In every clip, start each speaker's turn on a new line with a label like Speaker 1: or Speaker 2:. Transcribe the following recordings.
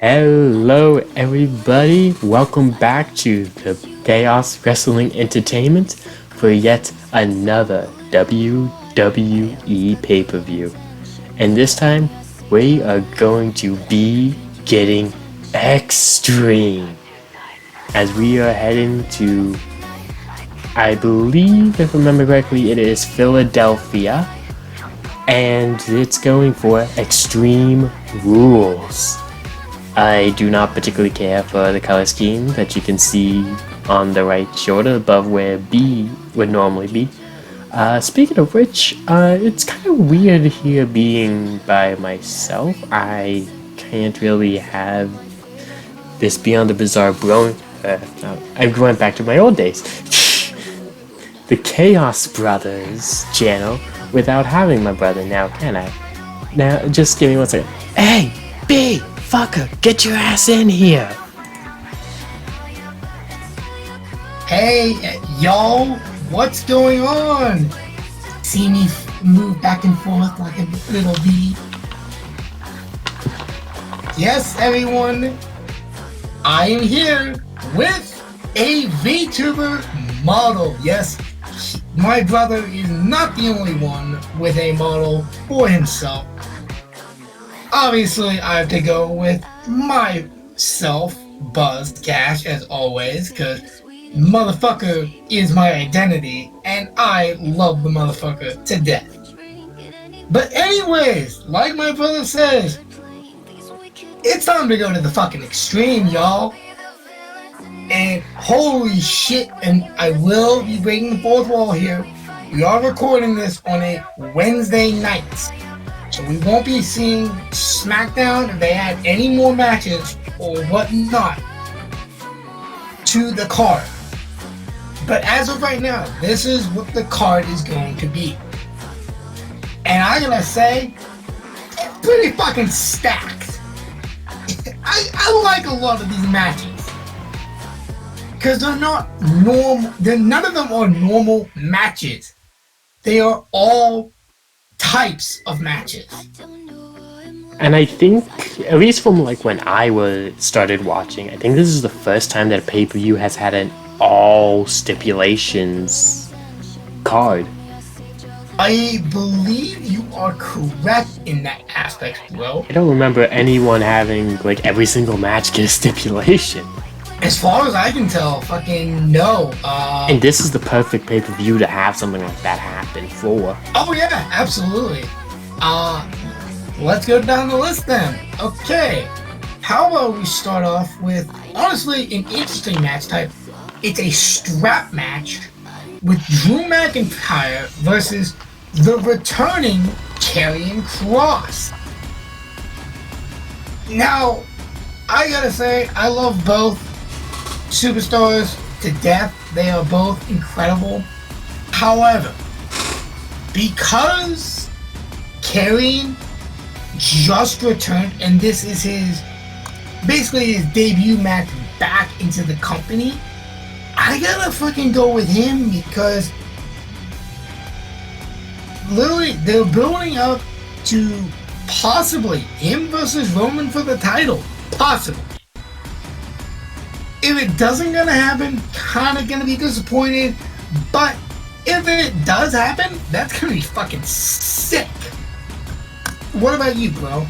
Speaker 1: Hello, everybody. Welcome back to the Chaos Wrestling Entertainment for yet another WWE pay-per-view. And this time, we are going to be getting extreme as we are heading to, I believe, if I remember correctly, it is Philadelphia, and it's going for Extreme Rules. I do not particularly care for the color scheme that you can see on the right shoulder above where B would normally be. Speaking of which, it's kind of weird here being by myself. I can't really have this Beyond the Bizarre Bro. I went back to my old days. The Chaos Brothers channel without having my brother now, can I? Now, just give me 1 second. Hey, B! Fucker, get your ass in here!
Speaker 2: Hey, y'all, what's going on? See me move back and forth like a little bee? Yes, everyone, I am here with a VTuber model. Yes, my brother is not the only one with a model for himself. Obviously, I have to go with myself, Buzz Cash, as always, because motherfucker is my identity, and I love the motherfucker to death. But anyways, like my brother says, it's time to go to the fucking extreme, y'all. And holy shit, and I will be breaking the fourth wall here. We are recording this on a Wednesday night. So we won't be seeing SmackDown if they add any more matches or whatnot to the card. But as of right now, this is what the card is going to be. And I gotta say, it's pretty fucking stacked. I like a lot of these matches. Because they're not normal, none of them are normal matches. They are all types of matches.
Speaker 1: And I think, at least from like when I started watching, I think this is the first time that a pay-per-view has had an all stipulations card.
Speaker 2: I believe you are correct in that aspect, bro.
Speaker 1: I don't remember anyone having like every single match get a stipulation.
Speaker 2: As far as I can tell, fucking no.
Speaker 1: And this is the perfect pay-per-view to have something like that happen for.
Speaker 2: Oh yeah, absolutely. Let's go down the list then. Okay, how about we start off with, honestly, an interesting match type. It's a strap match with Drew McIntyre versus the returning Karrion Kross. Now, I gotta say, I love both superstars to death. They are both incredible. However, because Karrion just returned, and this is basically his debut match back into the company, I gotta fucking go with him because literally they're building up to possibly him versus Roman for the title. Possibly. If it doesn't gonna happen, kinda gonna be disappointed, but if it does happen, that's gonna be fucking sick. What about you, bro?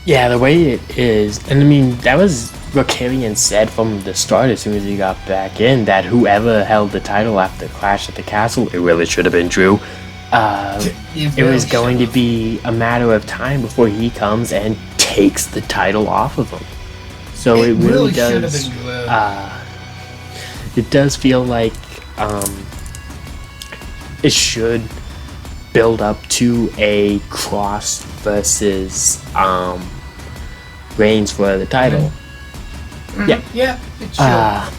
Speaker 1: Yeah, the way it is, and I mean, that was what Karrion said from the start as soon as he got back in, that whoever held the title after Clash at the Castle, it really should have been Drew. It was going to be a matter of time before he comes and takes the title off of him. So it really does. It does feel like it should build up to a Cross versus Reigns for the title.
Speaker 2: Mm-hmm. Yeah, it should.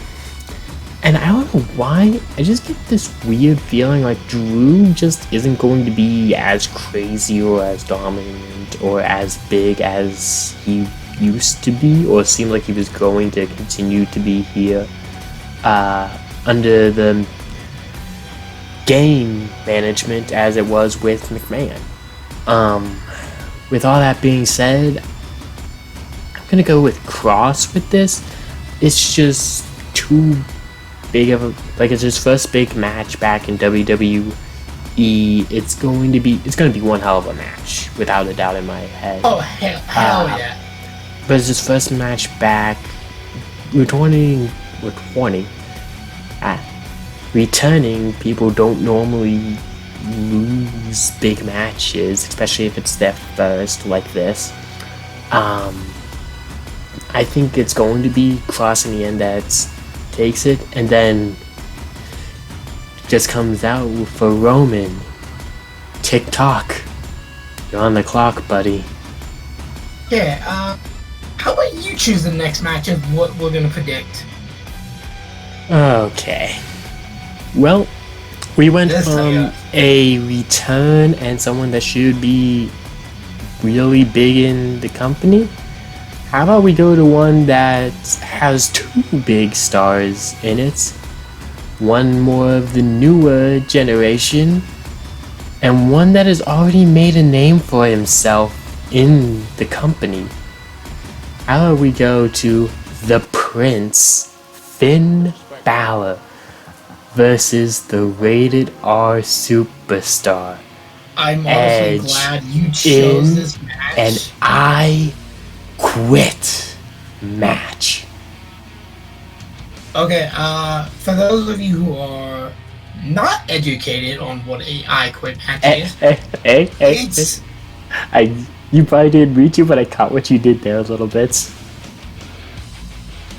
Speaker 1: And I don't know why, I just get this weird feeling like Drew just isn't going to be as crazy or as dominant or as big as he used to be, or seemed like he was going to continue to be here under the game management as it was with McMahon. With all that being said, I'm gonna go with Cross with this. It's just too big of a, like, it's his first big match back in WWE. It's gonna be one hell of a match, without a doubt in my head.
Speaker 2: Oh hell yeah!
Speaker 1: But it's his first match back. Returning. Returning people don't normally lose big matches, especially if it's their first like this. I think it's going to be Cross in the end that takes it, and then just comes out for Roman. Tick-tock. You're on the clock, buddy.
Speaker 2: Yeah, how about you choose the next match of what we're gonna predict?
Speaker 1: Okay. Well, we went from a return and someone that should be really big in the company. How about we go to one that has two big stars in it? One more of the newer generation, and one that has already made a name for himself in the company. How about we go to the Prince, Finn Balor, versus the Rated R Superstar,
Speaker 2: I'm
Speaker 1: Edge,
Speaker 2: honestly glad you chose this match.
Speaker 1: And I Quit match.
Speaker 2: Okay, for those of you who are not educated on what a I Quit match is,
Speaker 1: you probably didn't read you, but I caught what you did there a little bit.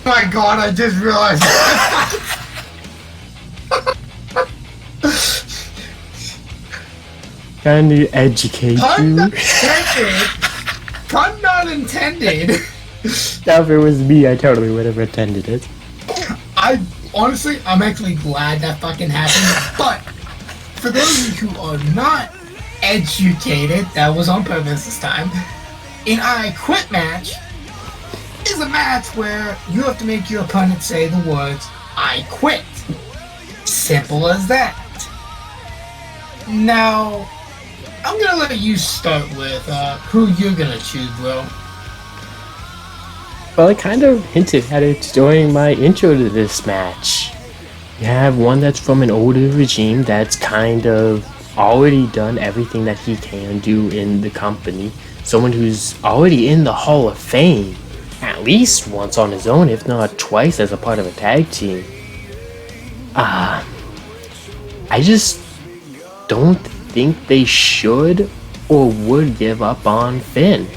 Speaker 2: My God, I just realized.
Speaker 1: Trying to educate you.
Speaker 2: Pun not intended.
Speaker 1: Now, if it was me, I totally would have attended it.
Speaker 2: I'm actually glad that fucking happened. But for those of you who are not educated, that was on purpose this time. An I Quit match is a match where you have to make your opponent say the words "I quit." Simple as that. Now, I'm gonna let you start with who you're gonna choose, bro.
Speaker 1: Well, I kind of hinted at it during my intro to this match. You have one that's from an older regime that's kind of already done everything that he can do in the company. Someone who's already in the Hall of Fame, at least once on his own, if not twice as a part of a tag team. I just don't think they should or would give up on Finn.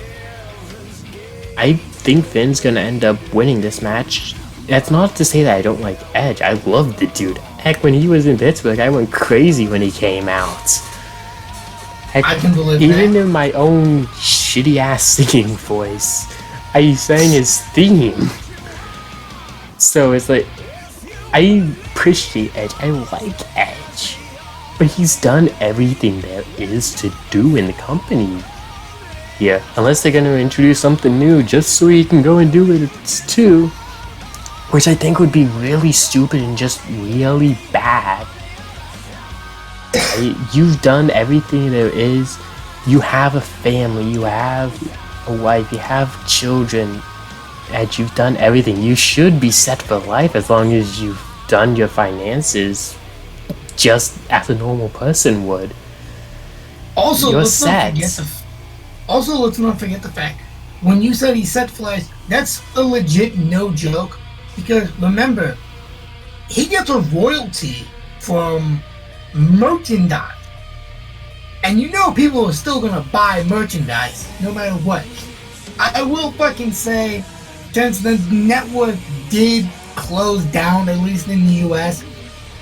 Speaker 1: I think Finn's gonna end up winning this match. That's not to say that I don't like Edge. I love the dude. Heck, when he was in Pittsburgh, I went crazy when he came out. Heck,
Speaker 2: I can believe
Speaker 1: even
Speaker 2: that.
Speaker 1: in my own shitty ass singing voice, I sang his theme. So it's like, I appreciate Edge. I like Edge. But he's done everything there is to do in the company. Yeah, unless they're gonna introduce something new just so he can go and do it too. Which I think would be really stupid and just really bad. You've done everything there is. You have a family, you have a wife, you have children. And you've done everything. You should be set for life as long as you've done your finances just as a normal person would.
Speaker 2: Also,
Speaker 1: You're
Speaker 2: let's
Speaker 1: set.
Speaker 2: let's not forget the fact, when you said he's set for life, that's a legit no joke. Because remember, he gets a royalty from merchandise. And you know people are still gonna buy merchandise, no matter what. I will fucking say, since the network did close down, at least in the US,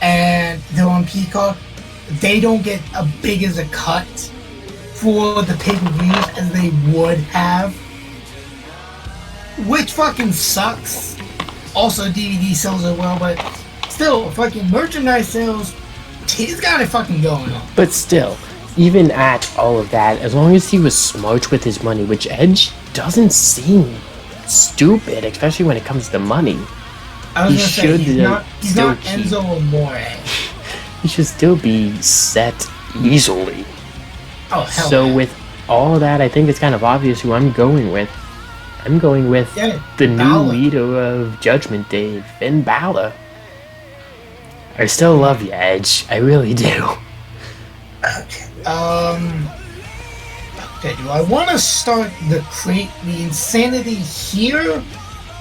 Speaker 2: and they're on Peacock, they don't get as big as a cut for the pay-per-views as they would have. Which fucking sucks. Also, DVD sales as well, but still, fucking merchandise sales, he's got it fucking going on.
Speaker 1: But still, even at all of that, as long as he was smart with his money, which Edge doesn't seem stupid, especially when it comes to money.
Speaker 2: I was gonna say, he's not
Speaker 1: keep.
Speaker 2: Enzo Amore.
Speaker 1: He should still be set easily.
Speaker 2: Oh, hell
Speaker 1: So
Speaker 2: yeah.
Speaker 1: with all that, I think it's kind of obvious who I'm going with. I'm going with
Speaker 2: Yeah,
Speaker 1: the new
Speaker 2: Balor.
Speaker 1: leader of Judgment Day, Finn Balor. I still love you, Edge. I really do.
Speaker 2: Okay. Okay, do I want to start the insanity here,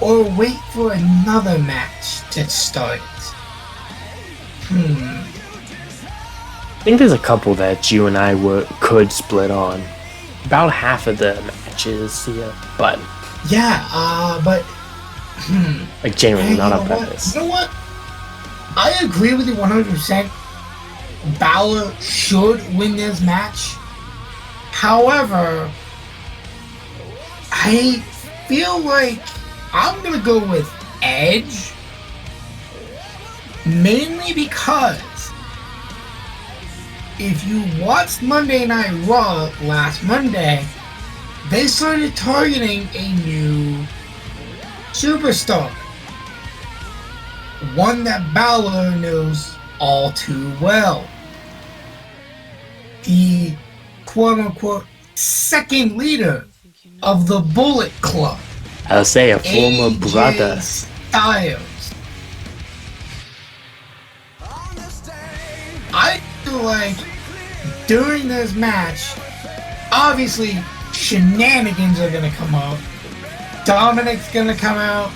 Speaker 2: or wait for another match to start it?
Speaker 1: I think there's a couple that you and I could split on. About half of the matches here, but
Speaker 2: Yeah, but
Speaker 1: like genuinely
Speaker 2: hey,
Speaker 1: not
Speaker 2: you
Speaker 1: on
Speaker 2: know what?
Speaker 1: purpose.
Speaker 2: You know what? I agree with you 100%. Balor should win this match. However, I feel like I'm gonna go with Edge, mainly because if you watched Monday Night Raw last Monday, they started targeting a new superstar. One that Balor knows all too well. The quote-unquote second leader of the Bullet Club.
Speaker 1: I'll say a former
Speaker 2: AJ
Speaker 1: brother.
Speaker 2: Styles. I feel like during this match, obviously shenanigans are gonna come out. Dominic's gonna come out.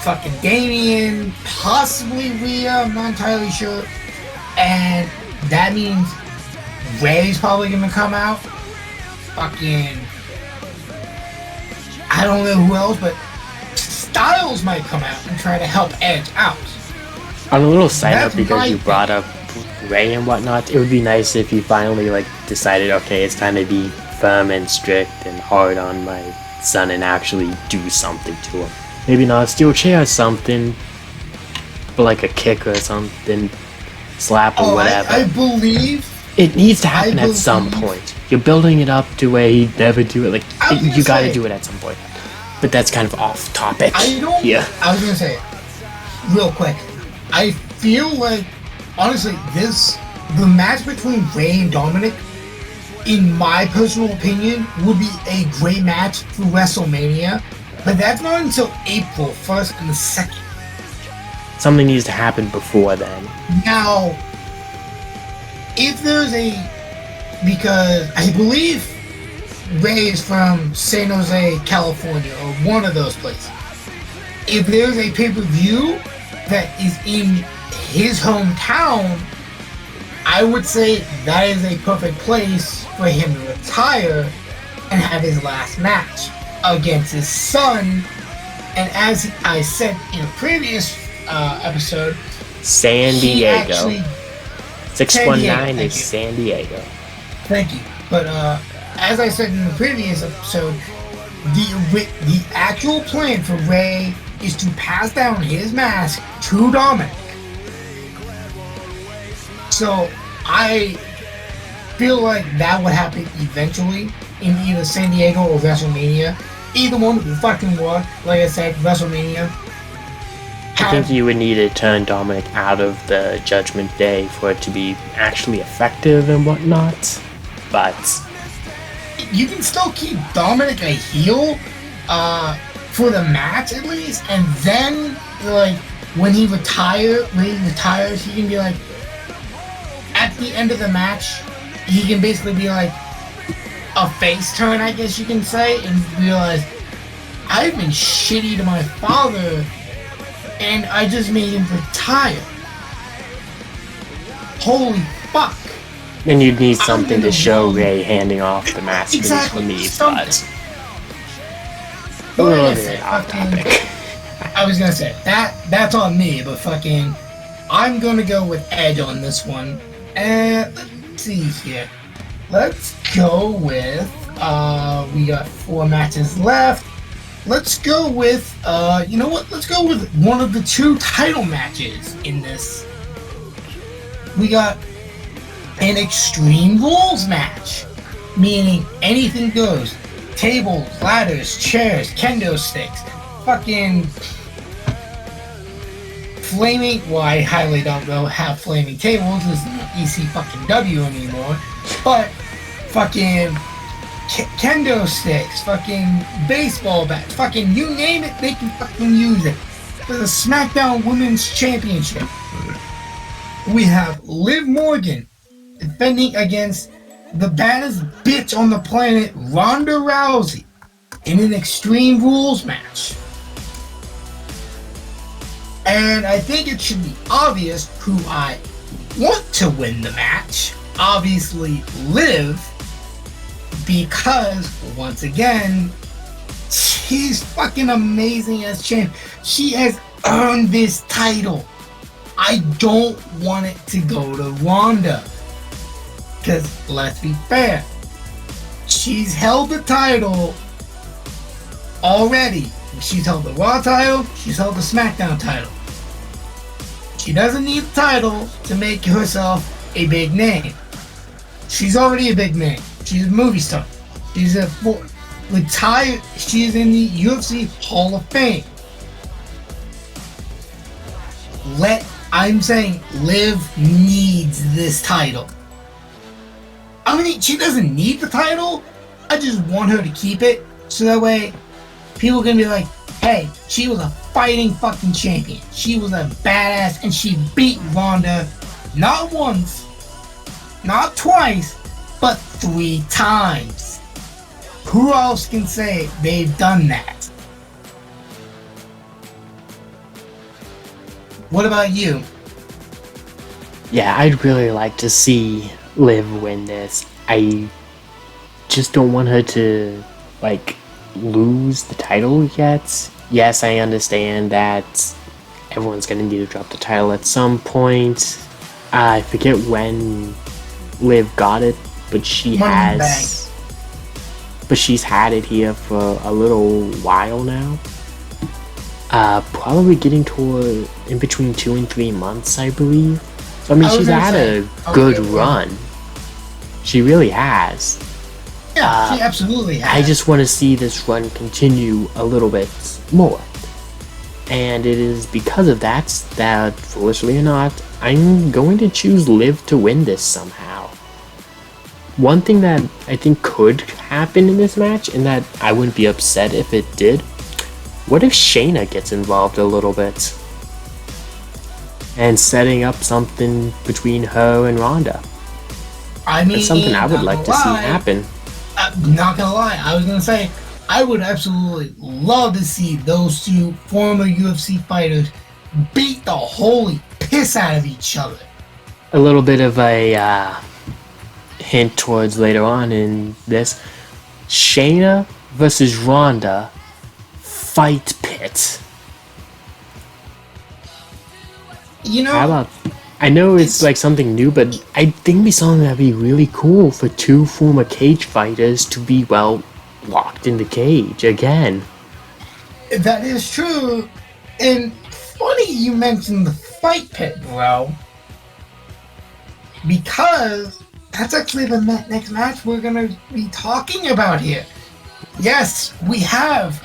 Speaker 2: Fucking Damian, possibly Rhea, I'm not entirely sure. And that means Ray's probably gonna come out. Fucking, I don't know who else, but Styles might come out and try to help Edge out.
Speaker 1: On a little side note,
Speaker 2: That's
Speaker 1: because you
Speaker 2: my
Speaker 1: brought up Ray and whatnot, it would be nice if you finally like decided, okay, it's time to be firm and strict and hard on my son and actually do something to him. Maybe not a steel chair or something, but like a kick or something, slap or whatever.
Speaker 2: I believe
Speaker 1: it needs to happen at some point. You're building it up to where he'd never do it. Like, you gotta do it at some point. But that's kind of off topic.
Speaker 2: I was gonna say, real quick, I feel like, honestly, the match between Ray and Dominic, in my personal opinion, would be a great match for WrestleMania, but that's not until April 1st and the 2nd.
Speaker 1: Something needs to happen before then.
Speaker 2: Now, if there's because I believe Ray is from San Jose, California, or one of those places. If there's a pay-per-view that is in his hometown, I would say that is a perfect place for him to retire and have his last match against his son. And as I said in a previous episode,
Speaker 1: San Diego. 619 is
Speaker 2: you.
Speaker 1: San Diego.
Speaker 2: Thank you. But as I said in the previous episode, the actual plan for Ray is to pass down his mask to Dominic. So I feel like that would happen eventually in either San Diego or WrestleMania. Either one will fucking work. Like I said, WrestleMania.
Speaker 1: I think you would need to turn Dominic out of the Judgment Day for it to be actually effective and whatnot. But
Speaker 2: you can still keep Dominic a heel for the match at least, and then like when he retires, he can be like at the end of the match, he can basically be like a face turn, I guess you can say, and realize I've been shitty to my father and I just made him retire. Holy fuck.
Speaker 1: then you'd need something to show Ray handing off the mask
Speaker 2: Exactly,
Speaker 1: for me,
Speaker 2: something.
Speaker 1: but a
Speaker 2: Like I
Speaker 1: little
Speaker 2: said,
Speaker 1: bit off
Speaker 2: fucking-
Speaker 1: topic.
Speaker 2: I was gonna say that's on me, but fucking I'm gonna go with Edge on this one. And let's see here. Let's go with we got 4 matches left. Let's go with you know what? Let's go with one of the 2 title matches in this. We got an Extreme Rules match, meaning anything goes. Tables, ladders, chairs, kendo sticks, fucking flaming. Well, I highly don't know have flaming tables. This is not EC fucking W anymore. But fucking kendo sticks, fucking baseball bats, fucking you name it, they can fucking use it. For the SmackDown Women's Championship, we have Liv Morgan defending against the baddest bitch on the planet, Ronda Rousey, in an Extreme Rules match. And I think it should be obvious who I want to win the match. Obviously, Liv, because, once again, she's fucking amazing as champ. She has earned this title. I don't want it to go to Ronda. Because, let's be fair, she's held the title already. She's held the Raw title, she's held the SmackDown title. She doesn't need the title to make herself a big name. She's already a big name. She's a movie star. She's a retired. She's in the UFC Hall of Fame. I'm saying Liv needs this title. I mean, she doesn't need the title. I just want her to keep it so that way people can be like, hey, she was a fighting fucking champion. She was a badass and she beat Ronda not once, not twice, but 3 times. Who else can say they've done that? What about you?
Speaker 1: Yeah, I'd really like to see Liv win this. I just don't want her to, lose the title yet. Yes, I understand that everyone's gonna need to drop the title at some point. I forget when Liv got it, but she's had it here for a little while now. Probably getting to in between 2 and 3 months, I believe. So I mean, she's had a good run. She really has.
Speaker 2: Yeah, she absolutely has.
Speaker 1: I just want to see this run continue a little bit more. And it is because of that, foolishly or not, I'm going to choose Liv to win this somehow. One thing that I think could happen in this match, and that I wouldn't be upset if it did, what if Shayna gets involved a little bit? And setting up something between her and Ronda.
Speaker 2: I mean,
Speaker 1: that's something I would like to see happen.
Speaker 2: I'm not gonna lie, I was gonna say, I would absolutely love to see those 2 former UFC fighters beat the holy piss out of each other.
Speaker 1: A little bit of a hint towards later on in this. Shayna versus Ronda fight pit.
Speaker 2: You know,
Speaker 1: how about, I know it's like something new, but I think it'd be something that'd be really cool for 2 former cage fighters to be, locked in the cage again.
Speaker 2: That is true. And funny you mentioned the fight pit, bro. Because that's actually the next match we're going to be talking about here. Yes, we have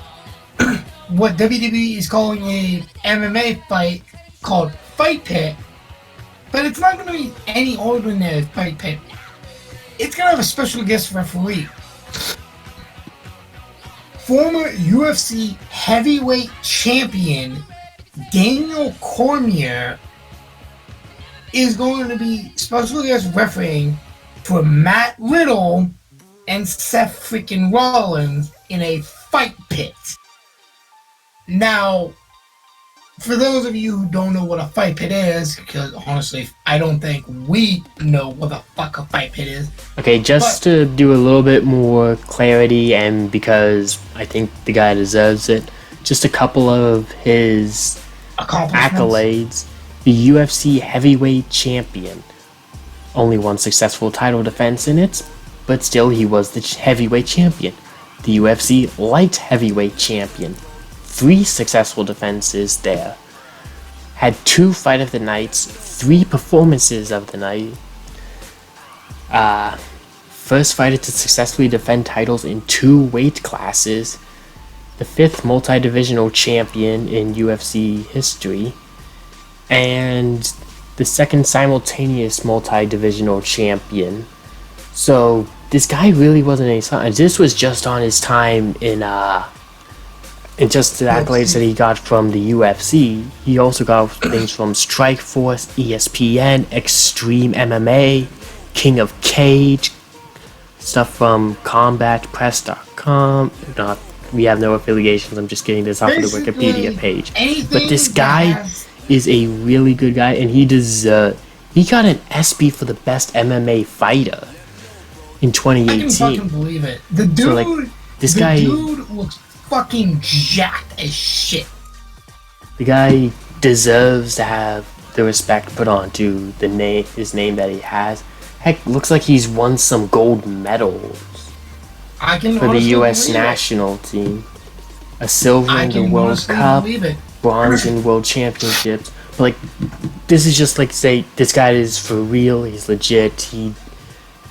Speaker 2: what WWE is calling a MMA fight called Fight Pit. But it's not going to be any ordinary fight pit. It's going to have a special guest referee. Former UFC heavyweight champion Daniel Cormier is going to be special guest refereeing for Matt Riddle and Seth freaking Rollins in a fight pit. Now, for those of you who don't know what a fight pit is, because honestly, I don't think we know what the fuck a fight pit is.
Speaker 1: Okay, just to do a little bit more clarity, and because I think the guy deserves it, just a couple of his accolades. The UFC heavyweight champion. Only 1 successful title defense in it, but still he was the heavyweight champion. The UFC light heavyweight champion. 3 successful defenses there. Had 2 fight of the nights, 3 performances of the night. First fighter to successfully defend titles in 2 weight classes. The 5th multi-divisional champion in UFC history. And the 2nd simultaneous multi-divisional champion. So this guy really wasn't any sign. This was just on his time in just the accolades that he got from the UFC. He also got things from Strikeforce, ESPN, Extreme MMA, King of Cage, stuff from CombatPress.com. Not, we have no affiliations. I'm just getting this off of the Wikipedia page. But this guy is a really good guy, and he got an ESPY for the best MMA fighter in 2018. I
Speaker 2: can fucking believe it. The dude, dude looks fucking jacked as shit.
Speaker 1: The guy deserves to have the respect put onto his name that he has. Heck, looks like he's won some gold medals for the U.S. national team. A silver in the World Cup, bronze in World Championships. But like, this is just like, say, this guy is for real. He's legit.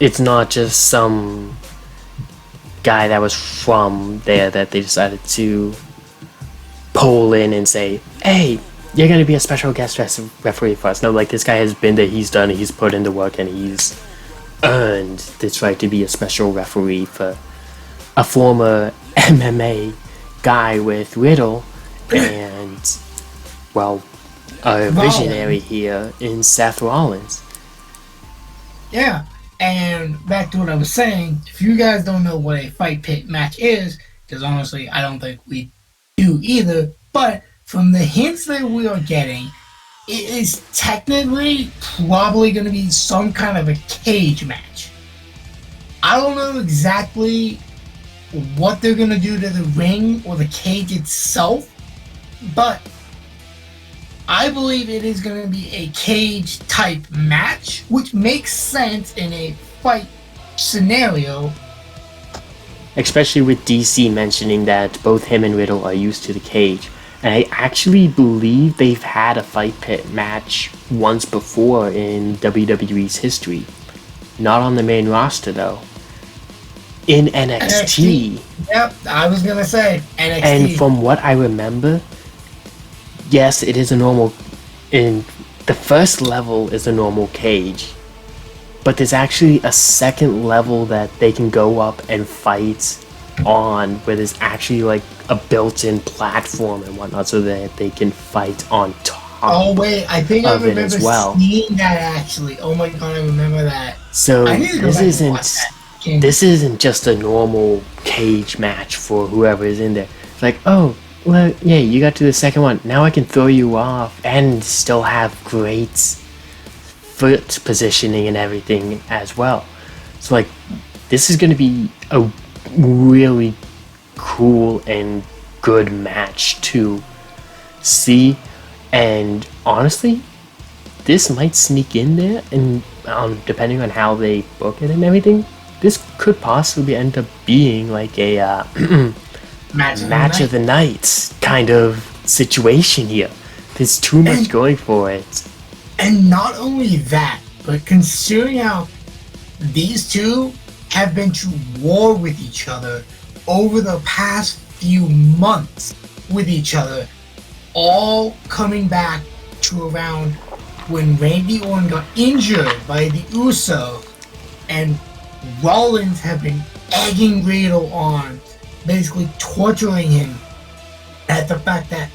Speaker 1: It's not just some guy that was from there that they decided to pull in and say, hey, you're going to be a special guest referee for us. No, like, this guy has been there, he's done it, he's put in the work, and he's earned this right to be a special referee for a former MMA guy with Riddle and, well, a visionary here in Seth Rollins.
Speaker 2: Yeah. And back to what I was saying, if you guys don't know what a fight pit match is, because honestly, I don't think we do either, but from the hints that we are getting, it is technically probably going to be some kind of a cage match. I don't know exactly what they're going to do to the ring or the cage itself, but I believe it is going to be a cage type match, which makes sense in a fight scenario.
Speaker 1: Especially with DC mentioning that both him and Riddle are used to the cage. And I actually believe they've had a fight pit match once before in WWE's history. Not on the main roster though. In NXT.
Speaker 2: Yep, I was going to say NXT.
Speaker 1: And from what I remember, yes, it is a normal. In the first level is a normal cage, but there's actually a second level that they can go up and fight on, where there's actually like a built-in platform and whatnot, so that they can fight on top.
Speaker 2: Oh wait, I think I remember seeing that actually. Oh my god, I remember that.
Speaker 1: So this isn't just a normal cage match for whoever is in there. It's like, oh, well, yeah, you got to the second one. Now I can throw you off and still have great foot positioning and everything as well. So, like, this is going to be a really cool and good match to see. And honestly, this might sneak in there, and depending on how they book it and everything, this could possibly end up being like a match of the night kind of situation here. There's too much going for it.
Speaker 2: And not only that, but considering how these two have been to war with each other over the past few months with each other, all coming back to around when Randy Orton got injured by the Usos, and Rollins have been egging Riddle on, basically torturing him at the fact that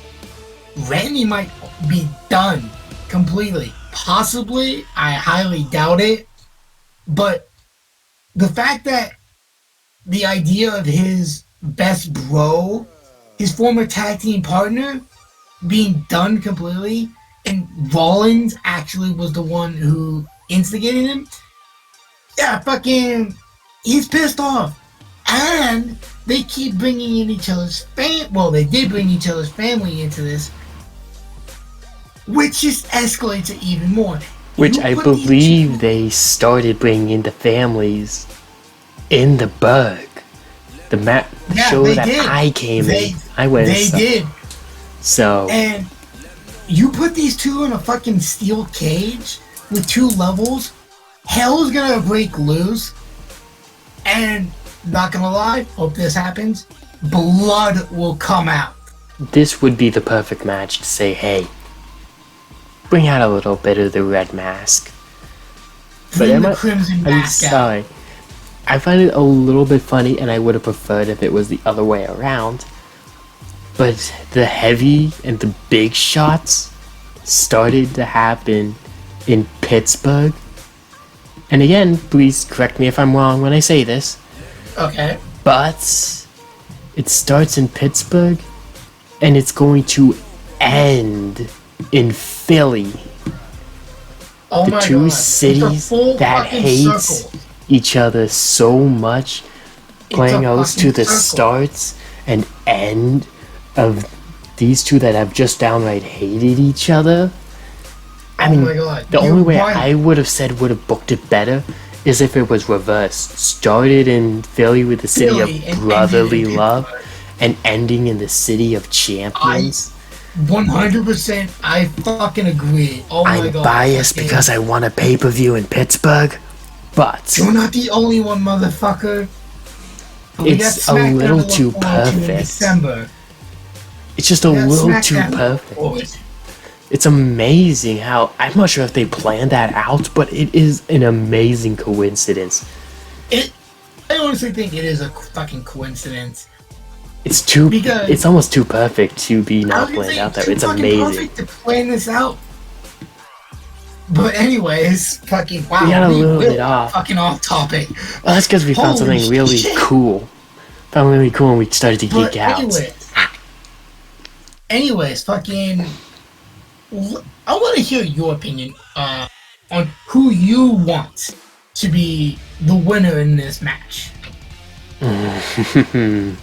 Speaker 2: Randy might be done completely. Possibly, I highly doubt it, but the fact that the idea of his best bro, his former tag team partner, being done completely, and Rollins actually was the one who instigated him, yeah, fucking, he's pissed off. And they keep bringing in each other's they did bring each other's family into this, which just escalates it even more.
Speaker 1: Which I believe they started bringing in the families in the Berg. The show that I came in. I went.
Speaker 2: They did.
Speaker 1: So.
Speaker 2: And you put these two in a fucking steel cage with two levels, hell's gonna break loose. And not gonna lie, hope this happens, blood will come out.
Speaker 1: This would be the perfect match to say, hey, bring out a little bit of the red mask.
Speaker 2: Bring the crimson mask
Speaker 1: sorry.
Speaker 2: out.
Speaker 1: I find it a little bit funny, and I would have preferred if it was the other way around. But the heavy and the big shots started to happen in Pittsburgh. And again, please correct me if I'm wrong when I say this.
Speaker 2: Okay.
Speaker 1: But it starts in Pittsburgh, and it's going to end in Philly.
Speaker 2: Oh
Speaker 1: The
Speaker 2: my
Speaker 1: two
Speaker 2: God.
Speaker 1: cities that hates
Speaker 2: circle.
Speaker 1: each other so much, playing those to the
Speaker 2: circle.
Speaker 1: starts and end of these two that have just downright hated each other. I mean,
Speaker 2: my God.
Speaker 1: the
Speaker 2: You're
Speaker 1: only way
Speaker 2: right.
Speaker 1: I would have said would have booked it better is if it was reversed. Started in Philly with the city
Speaker 2: Philly
Speaker 1: of
Speaker 2: and
Speaker 1: brotherly
Speaker 2: ended in
Speaker 1: love,
Speaker 2: Pittsburgh.
Speaker 1: and ending in the city of champions.
Speaker 2: 100%, I fucking agree. Oh my
Speaker 1: I'm
Speaker 2: God.
Speaker 1: biased
Speaker 2: fucking-
Speaker 1: because I want a pay-per-view in Pittsburgh, but
Speaker 2: You're not the only one, motherfucker. We got
Speaker 1: it's a
Speaker 2: SmackDown
Speaker 1: little
Speaker 2: to look
Speaker 1: too
Speaker 2: forward to in
Speaker 1: perfect.
Speaker 2: December.
Speaker 1: It's just a
Speaker 2: We got
Speaker 1: little
Speaker 2: SmackDown
Speaker 1: too
Speaker 2: to look
Speaker 1: perfect.
Speaker 2: forward.
Speaker 1: It's amazing how, I'm not sure if they planned that out, but it is an amazing coincidence.
Speaker 2: I honestly think it is a fucking coincidence. Because-
Speaker 1: It's almost too perfect to be
Speaker 2: I
Speaker 1: not
Speaker 2: was gonna
Speaker 1: planned
Speaker 2: say,
Speaker 1: out there.
Speaker 2: too
Speaker 1: It's
Speaker 2: fucking
Speaker 1: amazing.
Speaker 2: perfect to plan this out. But anyways, fucking wow.
Speaker 1: We got a little
Speaker 2: really
Speaker 1: bit off.
Speaker 2: Fucking off topic.
Speaker 1: Well, that's because we found
Speaker 2: Holy
Speaker 1: something really
Speaker 2: shit.
Speaker 1: cool. Found really cool and we started to
Speaker 2: But
Speaker 1: geek out.
Speaker 2: anyways, fucking. I want to hear your opinion on who you want to be the winner in this match.
Speaker 1: Who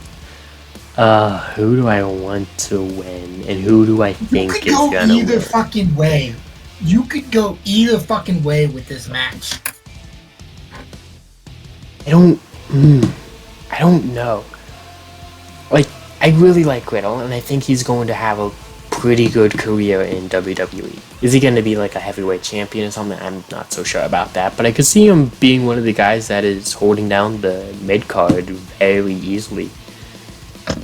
Speaker 1: do I want to win, and who do I
Speaker 2: You
Speaker 1: think
Speaker 2: could
Speaker 1: is
Speaker 2: go
Speaker 1: gonna
Speaker 2: either
Speaker 1: win?
Speaker 2: fucking way. You could go either fucking way with this match.
Speaker 1: I don't know. Like, I really like Riddle, and I think he's going to have a pretty good career in WWE. Is he going to be like a heavyweight champion or something? I'm not so sure about that, but I could see him being one of the guys that is holding down the mid card very easily.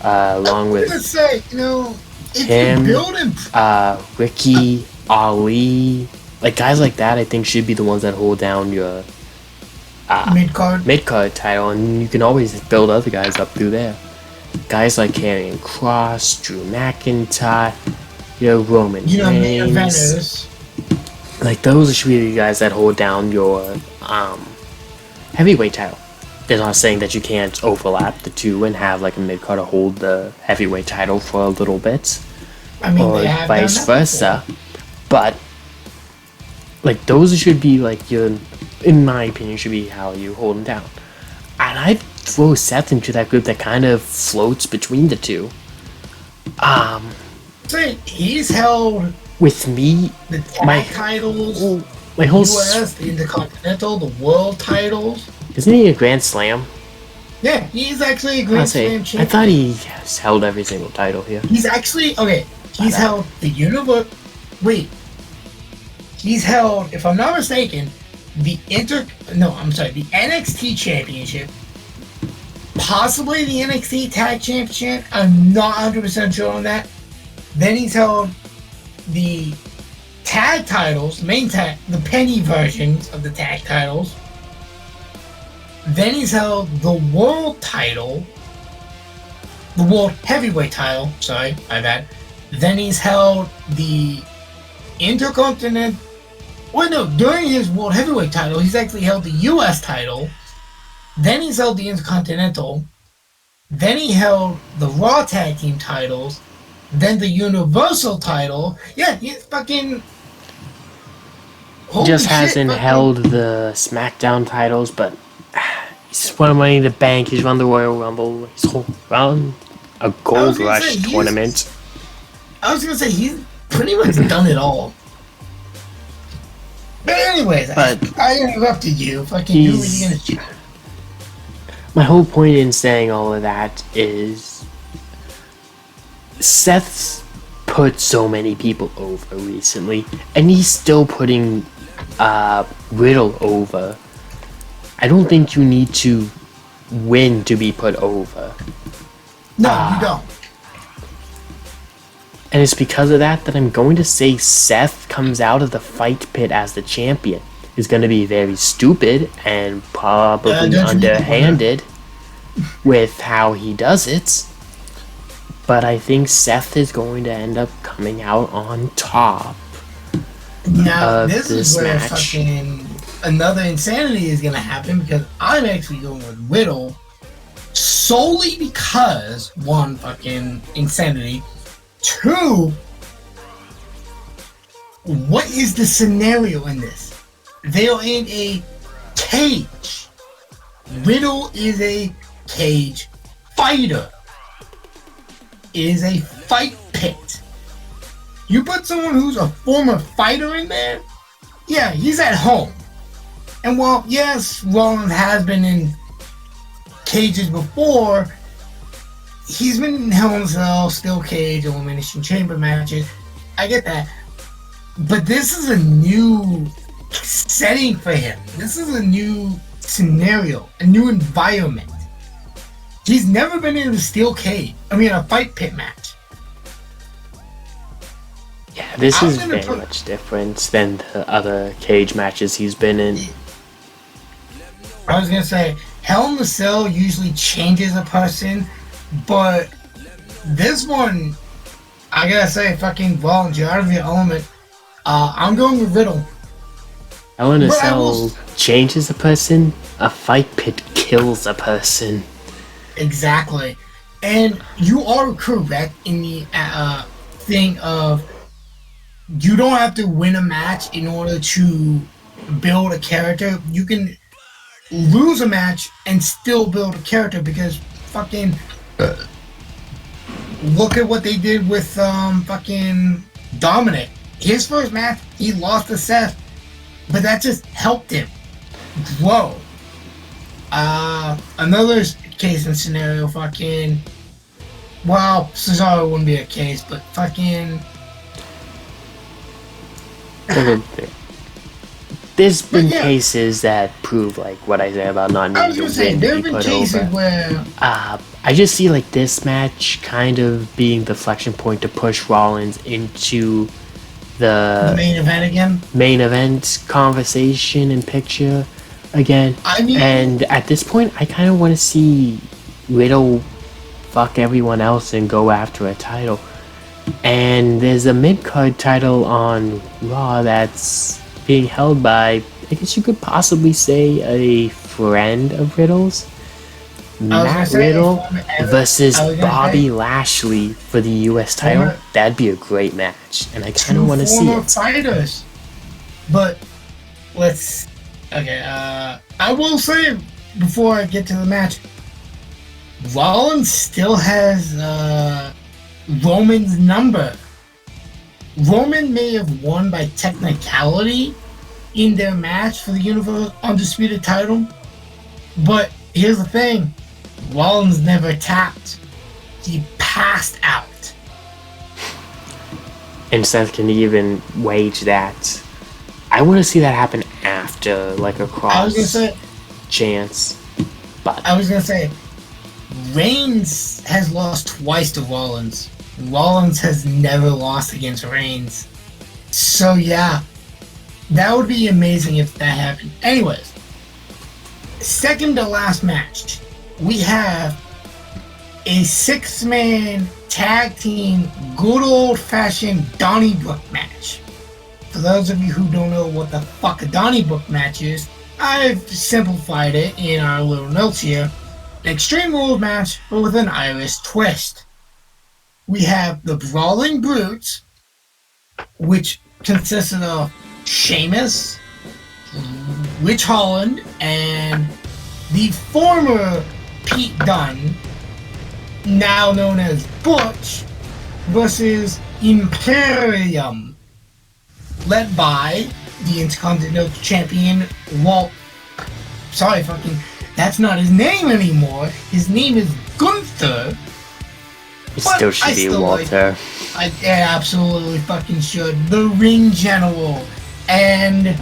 Speaker 1: Along
Speaker 2: I was gonna
Speaker 1: with
Speaker 2: say, you know, if
Speaker 1: him,
Speaker 2: you build him,
Speaker 1: Ricky, Ali, like guys like that, I think should be the ones that hold down your
Speaker 2: mid card.
Speaker 1: mid-card title, and you can always build other guys up through there. Guys like Karrion Kross, Drew McIntyre, Roman
Speaker 2: You know, main
Speaker 1: Reigns.
Speaker 2: eventers.
Speaker 1: Like those should be the guys that hold down your heavyweight title. They're not saying that you can't overlap the two and have like a mid-carder hold the heavyweight title for a little bit,
Speaker 2: I mean,
Speaker 1: or
Speaker 2: they have
Speaker 1: vice
Speaker 2: done that
Speaker 1: versa.
Speaker 2: before.
Speaker 1: But like those should be like your, in my opinion, should be how you hold them down. And I'd throw Seth into that group that kind of floats between the two.
Speaker 2: So he's held
Speaker 1: With me,
Speaker 2: the tag
Speaker 1: my
Speaker 2: titles,
Speaker 1: my whole
Speaker 2: US, the Intercontinental, the World titles.
Speaker 1: isn't he a Grand Slam?
Speaker 2: Yeah, he's actually a
Speaker 1: I
Speaker 2: Grand Slam
Speaker 1: I
Speaker 2: champion.
Speaker 1: thought he has held every single title here.
Speaker 2: He's actually okay. He's held the universe. Wait, he's held, if I'm not mistaken, the the NXT Championship, possibly the NXT Tag Championship. I'm not 100% sure on that. Then he's held the tag titles, the penny versions of the tag titles. Then he's held the world title, the world heavyweight title. Sorry, my bad. Then he's held the Intercontinental. Well, no, during his world heavyweight title, he's actually held the U.S. title. Then he's held the Intercontinental. Then he held the Raw Tag Team titles. Then the Universal title. Yeah, he's fucking.
Speaker 1: He just
Speaker 2: Holy shit,
Speaker 1: hasn't
Speaker 2: fucking-
Speaker 1: held the SmackDown titles, but he's won Money in the Bank. He's won the Royal Rumble. He's won a Gold
Speaker 2: gonna
Speaker 1: Rush
Speaker 2: say, he's-
Speaker 1: tournament.
Speaker 2: I was gonna say he's pretty much done it all. But anyways,
Speaker 1: But
Speaker 2: I interrupted you. Fucking who are you gonna choose?
Speaker 1: My whole point in saying all of that is Seth's put so many people over recently, and he's still putting Riddle over. I don't think you need to win to be put over.
Speaker 2: No, you don't.
Speaker 1: And it's because of that that I'm going to say Seth comes out of the fight pit as the champion. is going to be very stupid and probably
Speaker 2: don't you need to
Speaker 1: underhanded with how he does it. But I think Seth is going to end up coming out on top.
Speaker 2: Now,
Speaker 1: of
Speaker 2: this is
Speaker 1: this
Speaker 2: where
Speaker 1: match.
Speaker 2: fucking another insanity is going to happen, because I'm actually going with Riddle solely because, one, fucking insanity. Two, what is the scenario in this? They are in a cage. Riddle is a cage fighter. It is a fight pit. You put someone who's a former fighter in there, yeah, he's at home. And while, yes, Rollins has been in cages before, he's been in Hell in a Cell, Steel Cage, Elimination Chamber matches. I get that. But this is a new setting for him. This is a new scenario, a new environment. He's never been in a steel cage. A fight pit match.
Speaker 1: Yeah, this is very much different than the other cage matches he's been in.
Speaker 2: I was gonna say, Hell in a Cell usually changes a person, but this one, I gotta say, fucking Rollins, you're out of your element. I'm going with Riddle.
Speaker 1: Hell in a Cell changes a person, a fight pit kills a person.
Speaker 2: Exactly. And you are correct in the thing of you don't have to win a match in order to build a character. You can lose a match and still build a character, because fucking look at what they did with fucking Dominic. His first match, he lost to Seth, but that just helped him grow. Another case and scenario, fucking, well, Cesaro wouldn't be a case, but fucking,
Speaker 1: there's been cases that prove like what I say about not needing to win to be put over.
Speaker 2: Where
Speaker 1: I just see like this match kind of being the flexion point to push Rollins into the
Speaker 2: main event again,
Speaker 1: main event conversation and picture again. And at this point, I kind of want to see Riddle fuck everyone else and go after a title. And there's a mid-card title on Raw that's being held by, I guess you could possibly say, a friend of Riddle's. Matt Riddle versus Bobby Lashley for the US title. That'd be a great match, and I kind of want to see it.
Speaker 2: Fighters. But I will say before I get to the match, Rollins still has Roman's number. Roman may have won by technicality in their match for the Universal Undisputed title, but here's the thing. Rollins never tapped. He passed out.
Speaker 1: And Seth can even wage that. I want to see that happen after, like, a cross chance. But
Speaker 2: I was going to say, Reigns has lost twice to Rollins. Rollins has never lost against Reigns. So, yeah, that would be amazing if that happened. Anyways, second to last match, we have a 6-man tag team, good old-fashioned Donnybrook match. For those of you who don't know what the fuck a Donnybrook match is, I've simplified it in our little notes here. An Extreme Rules match, but with an Irish twist. We have the Brawling Brutes, which consisted of Sheamus, Rich Holland, and the former Pete Dunne, now known as Butch, versus Imperium, led by the Intercontinental Champion that's not his name anymore. His name is Gunther.
Speaker 1: It still should be Walter.
Speaker 2: I absolutely fucking should. The Ring General. And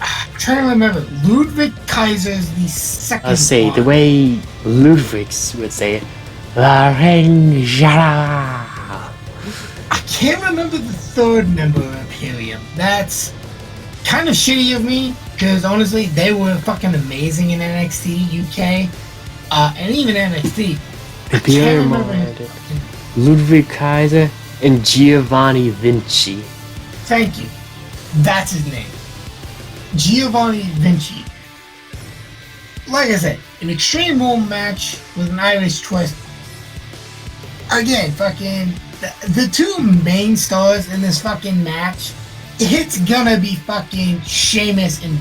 Speaker 2: I'm trying to remember. Ludwig Kaiser's the second
Speaker 1: I'll say
Speaker 2: one.
Speaker 1: the way Ludwig would say it. The Ring General.
Speaker 2: I can't remember the third member of Imperium. That's kind of shitty of me, because honestly, they were fucking amazing in NXT UK, and even NXT. I can't remember.
Speaker 1: Ludwig Kaiser and Giovanni Vinci.
Speaker 2: Thank you. That's his name. Giovanni Vinci. Like I said, an Extreme Rules match with an Irish twist. Again, fucking the two main stars in this fucking match. It's gonna be fucking Sheamus and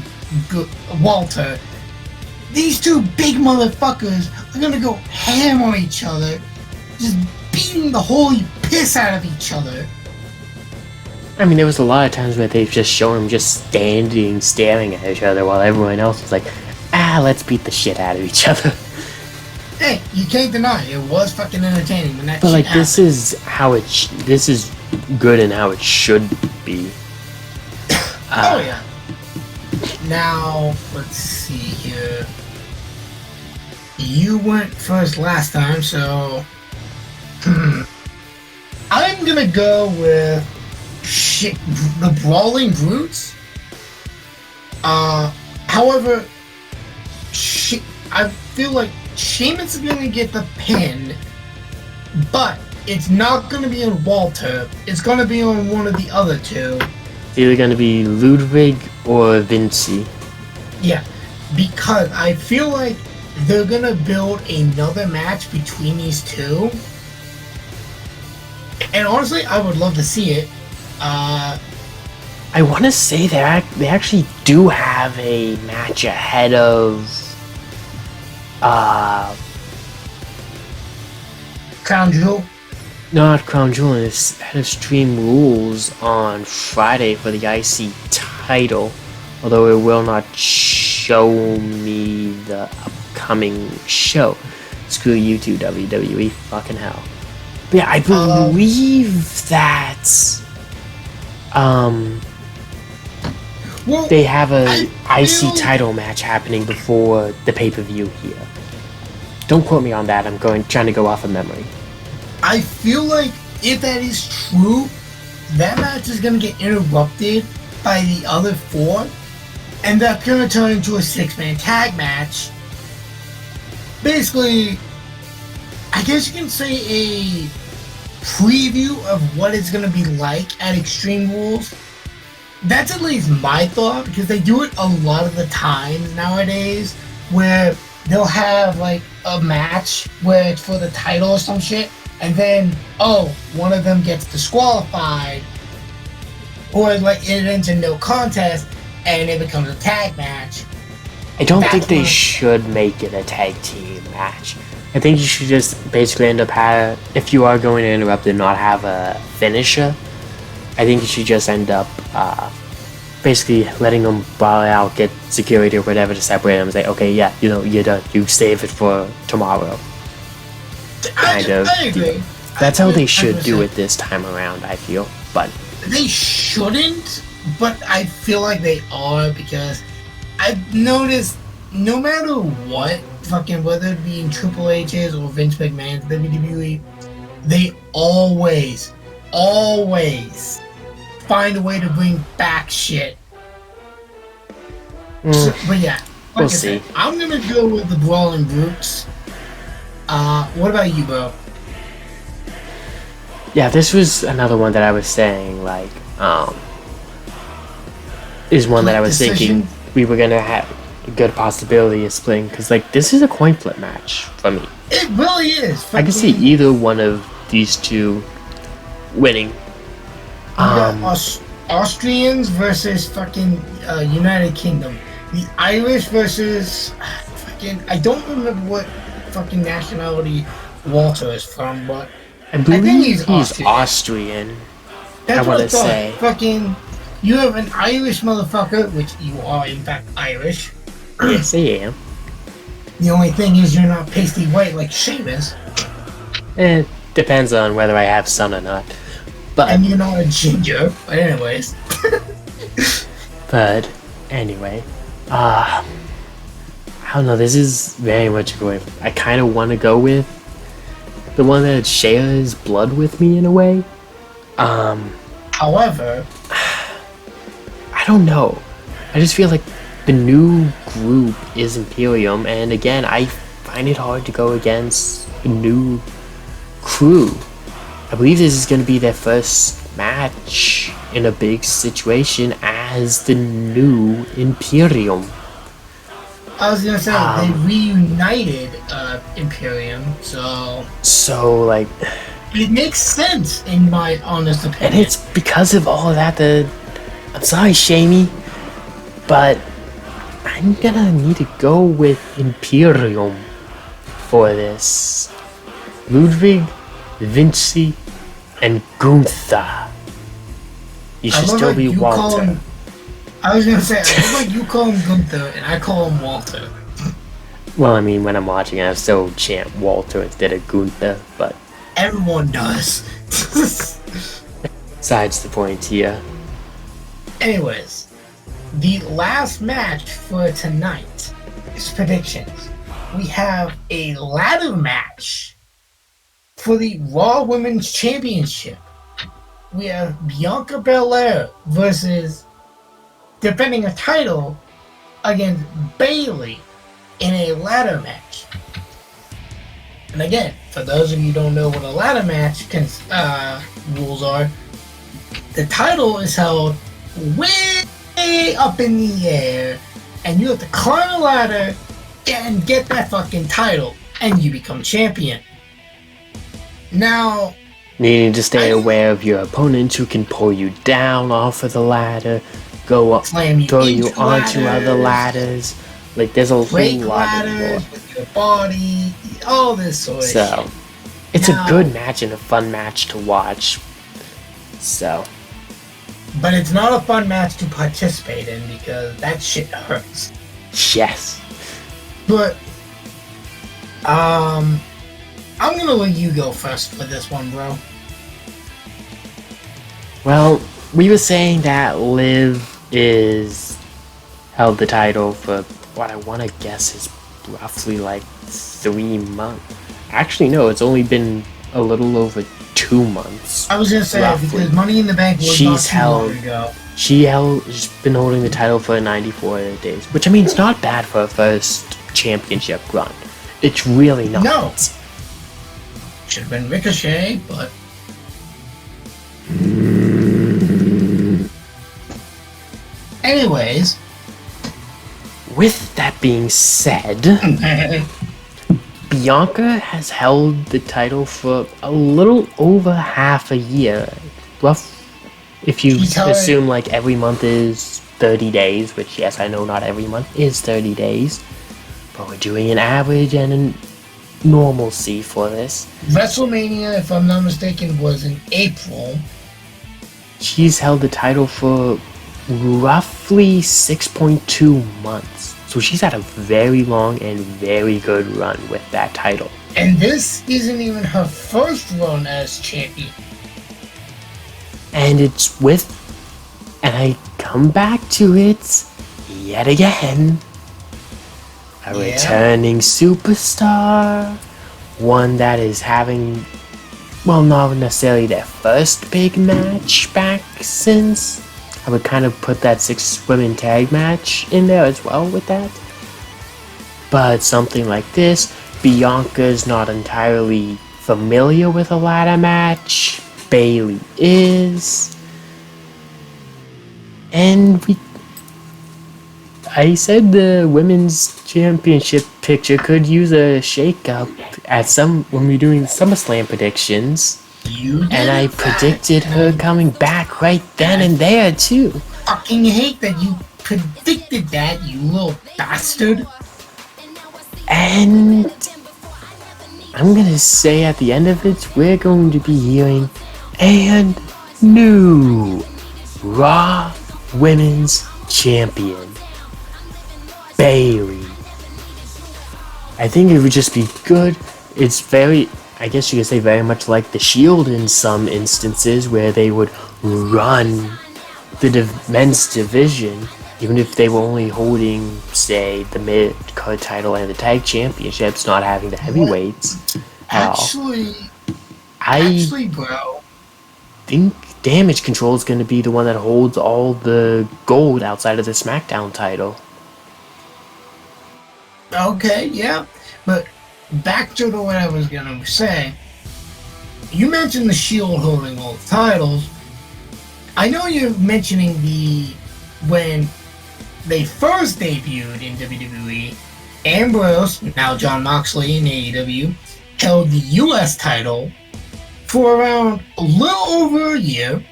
Speaker 2: Walter. These two big motherfuckers are gonna go ham on each other, just beating the holy piss out of each other.
Speaker 1: I mean, there was a lot of times where they've just shown them just standing, staring at each other, while everyone else was like, let's beat the shit out of each other.
Speaker 2: Hey, you can't deny it was fucking entertaining when that
Speaker 1: but
Speaker 2: shit
Speaker 1: like,
Speaker 2: happened.
Speaker 1: this is how it. This is good and how it should be.
Speaker 2: Oh yeah. Now let's see here. You went first last time, so I'm gonna go with the Brawling Brutes. However, I feel like Sheamus is gonna get the pin, but it's not gonna be on Walter. It's gonna be on one of the other two.
Speaker 1: It's either gonna be Ludwig or Vinci.
Speaker 2: Yeah, because I feel like they're gonna build another match between these two. And honestly, I would love to see it.
Speaker 1: I want to say they actually do have a match ahead of
Speaker 2: Crown Jewel.
Speaker 1: Not Crown Jewel, it's ahead of Extreme Rules on Friday for the IC title. Although it will not show me the upcoming show. Screw you two, WWE. Fucking hell. But yeah, I believe that they have a IC title match happening before the pay-per-view here. Don't quote me on that. I'm trying to go off of memory.
Speaker 2: I feel like if that is true, that match is gonna get interrupted by the other four, and that's gonna turn into a 6-man tag match. Basically, I guess you can say a preview of what it's gonna be like at Extreme Rules. That's at least my thought, because they do it a lot of the times nowadays, where they'll have like a match where it's for the title or some shit, and then one of them gets disqualified, or like it ends in no contest and it becomes a tag match.
Speaker 1: I don't think they should make it a tag team match. I think you should just basically end up if you are going to interrupt and not have a finisher, I think you should just end up basically letting them brawl out, get security or whatever to separate them and say, okay, yeah, you're done. You save it for tomorrow.
Speaker 2: I agree.
Speaker 1: That's how they should do it this time around, I feel. But
Speaker 2: they shouldn't, but I feel like they are, because I've noticed no matter what, fucking whether it be in Triple H's or Vince McMahon's WWE, they always find a way to bring back shit. But yeah, like
Speaker 1: we'll
Speaker 2: I said,
Speaker 1: see.
Speaker 2: I'm gonna go with the Brawling Brutes. What about you, bro?
Speaker 1: Yeah, this was another one that I was saying, like, is one that I was thinking we were gonna have a good possibility of splitting, because, like, this is a coin flip match for me.
Speaker 2: It really is.
Speaker 1: I can see either one of these two winning.
Speaker 2: Austrians versus fucking United Kingdom. The Irish versus fucking, I don't remember what fucking nationality Walter is from, but
Speaker 1: I believe
Speaker 2: think
Speaker 1: he's Austrian.
Speaker 2: That's
Speaker 1: I
Speaker 2: what
Speaker 1: want to say.
Speaker 2: Fucking, you have an Irish motherfucker, which you are in fact Irish.
Speaker 1: Yes, I am.
Speaker 2: The only thing is you're not pasty white like Sheamus.
Speaker 1: It depends on whether I have sun or not. But
Speaker 2: and you're not a ginger. But anyways.
Speaker 1: But anyway, I don't know. This is very much going. I kind of want to go with the one that shares blood with me in a way.
Speaker 2: However,
Speaker 1: I don't know. I just feel like the new group is Imperium, and again, I find it hard to go against a new crew. I believe this is going to be their first match in a big situation as the new Imperium.
Speaker 2: I was gonna say they reunited Imperium,
Speaker 1: so like
Speaker 2: it makes sense in my honest opinion.
Speaker 1: And it's because of all of that that I'm sorry, Shamey, but I'm gonna need to go with Imperium for this. Ludwig, Vinci, and Gunther. You should still be Walter.
Speaker 2: I was gonna say, I look like you call him Gunther and I call him Walter.
Speaker 1: Well, I mean, when I'm watching, I still chant Walter instead of Gunther, but
Speaker 2: everyone does.
Speaker 1: Besides the point here.
Speaker 2: Anyways, the last match for tonight is predictions. We have a ladder match for the Raw Women's Championship. We have Bianca Belair versus defending a title against Bayley in a ladder match. And again, for those of you who don't know what a ladder match rules are, the title is held way up in the air, and you have to climb a ladder and get that fucking title, and you become champion. Now,
Speaker 1: needing to stay aware of your opponents who can pull you down off of the ladder, go up, throw you onto other ladders. Like, there's a whole lot of
Speaker 2: with your body, all this sort of shit.
Speaker 1: So, it's a good match and a fun match to watch. So.
Speaker 2: But it's not a fun match to participate in because that shit hurts.
Speaker 1: Yes.
Speaker 2: But, I'm gonna let you go first for this one, bro.
Speaker 1: Well, we were saying that Liv is held the title for what I want to guess is roughly like 3 months. Actually, no, it's only been a little over 2 months.
Speaker 2: I was gonna say, roughly. Because Money in the Bank was not too long ago.
Speaker 1: She's been holding the title for 94 days, which I mean, it's not bad for a first championship run. It's really not.
Speaker 2: No. Should have been Ricochet, but. Anyways.
Speaker 1: With that being said, Bianca has held the title for a little over half a year. If you assume like every month is 30 days, which yes, I know not every month is 30 days, but we're doing an average and a normalcy for this.
Speaker 2: WrestleMania, if I'm not mistaken, was in April.
Speaker 1: She's held the title for roughly 6.2 months. So she's had a very long and very good run with that title.
Speaker 2: And this isn't even her first run as champion.
Speaker 1: And it's and I come back to it yet again. A returning superstar. One that is having, well, not necessarily their first big match back since. I would kind of put that 6-women tag match in there as well with that. But something like this, Bianca's not entirely familiar with a ladder match. Bayley is. And I said the women's championship picture could use a shake-up when we were doing the SummerSlam predictions. And I predicted her coming back right then and there too.
Speaker 2: Fucking hate that you predicted that, you little bastard.
Speaker 1: And I'm gonna say at the end of it, we're going to be hearing and new Raw Women's Champion, Bayley. I think it would just be good. It's very, I guess you could say, very much like the Shield in some instances, where they would run the men's division, even if they were only holding, say, the mid-card title and the tag championships, not having the heavyweights at all.
Speaker 2: Actually, bro,
Speaker 1: think Damage Control is going to be the one that holds all the gold outside of the SmackDown title.
Speaker 2: Okay, yeah. But back to what I was going to say. You mentioned the Shield holding all the titles. I know you're mentioning when they first debuted in WWE, Ambrose, now Jon Moxley in AEW, held the US title for around a little over a year,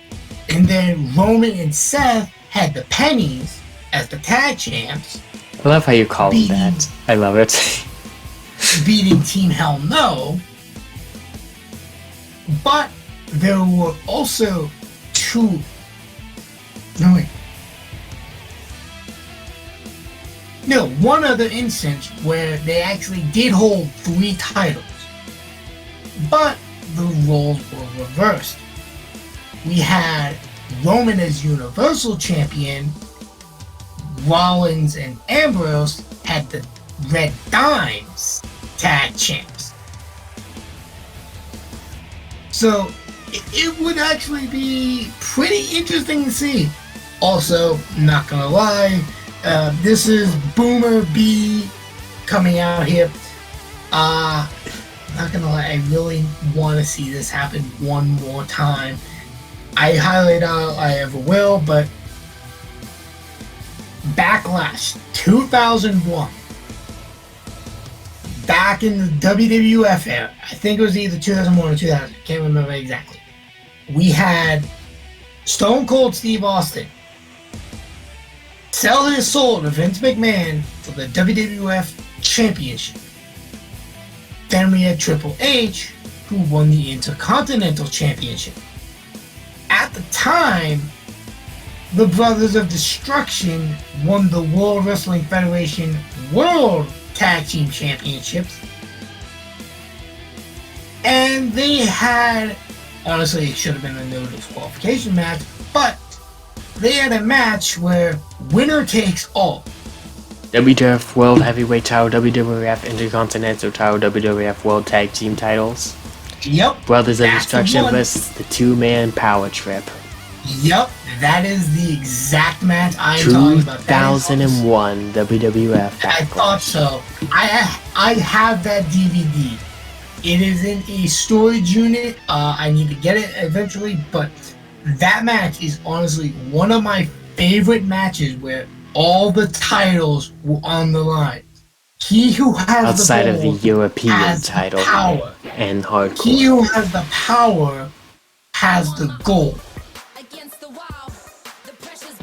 Speaker 2: and then Roman and Seth had the pennies as the tag champs.
Speaker 1: I love how you call them that. I love it.
Speaker 2: Beating Team Hell No. But there were also two. No, wait. No, one other instance where they actually did hold 3 titles. But the roles were reversed. We had Roman as Universal Champion, Rollins and Ambrose had the Red Dimes tag champs. So it would actually be pretty interesting to see. Also, not gonna lie, this is Boomer B coming out here. Not gonna lie, I really want to see this happen one more time. I highly doubt I ever will, but Backlash 2001, back in the WWF era, I think it was either 2001 or 2000, can't remember exactly. We had Stone Cold Steve Austin sell his soul to Vince McMahon for the WWF Championship. Then we had Triple H, who won the Intercontinental Championship. At the time, the Brothers of Destruction won the World Wrestling Federation World Tag Team Championships. And they had, honestly, it should have been a no disqualification match, but they had a match where winner takes all.
Speaker 1: WWF World Heavyweight title, WWF Intercontinental title, WWF World Tag Team titles.
Speaker 2: Yep.
Speaker 1: Brothers of Destruction versus the 2-man power trip.
Speaker 2: Yep, that is the exact match I'm talking about.
Speaker 1: 2001 WWF Backlash.
Speaker 2: I thought so. I have that DVD. It is in a storage unit. I need to get it eventually, but that match is honestly one of my favorite matches where all the titles were on the line. He who has
Speaker 1: outside
Speaker 2: the
Speaker 1: of the European title
Speaker 2: power.
Speaker 1: And hardcore.
Speaker 2: He who has the power has the gold.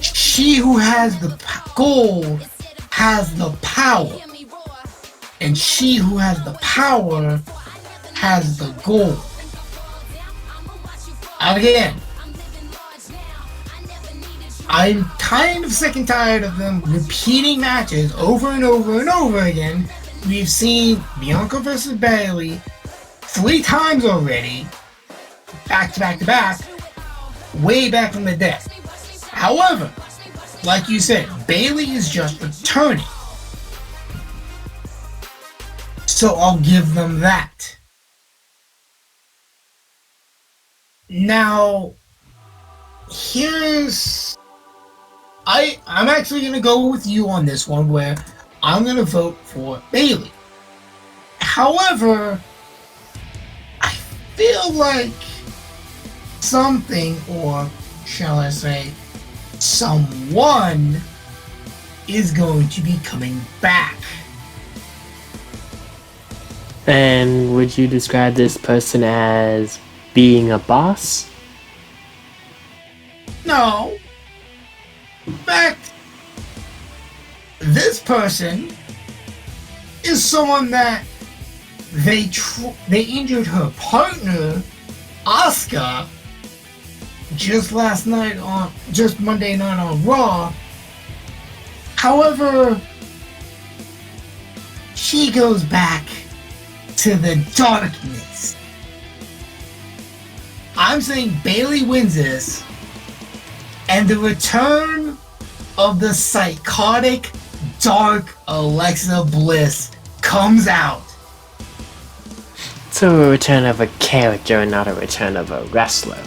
Speaker 2: She who has the gold has the power. And she who has the power has the gold. Again, I'm kind of sick and tired of them repeating matches over and over and over again. We've seen Bianca versus Bayley 3 times already, back to back to back, way back in the day. However, like you said, Bayley is just returning. So I'll give them that. Now, I'm actually going to go with you on this one, where I'm going to vote for Bayley. However, I feel like something, or shall I say, someone is going to be coming back.
Speaker 1: And would you describe this person as being a boss?
Speaker 2: No. In fact, this person is someone that they injured her partner, Asuka, just Monday night on Raw. However, she goes back to the darkness. I'm saying Bayley wins this, and the return of the psychotic, dark Alexa Bliss comes out.
Speaker 1: So a return of a character and not a return of a wrestler.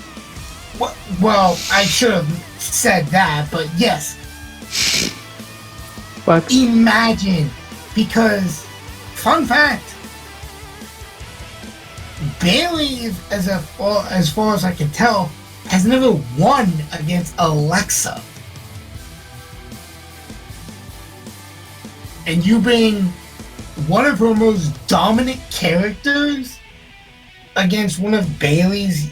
Speaker 2: Well, I should have said that, but yes.
Speaker 1: Works.
Speaker 2: Imagine, because fun fact, Bailey, as far as I can tell, has never won against Alexa. And you bring one of her most dominant characters against one of Bailey's,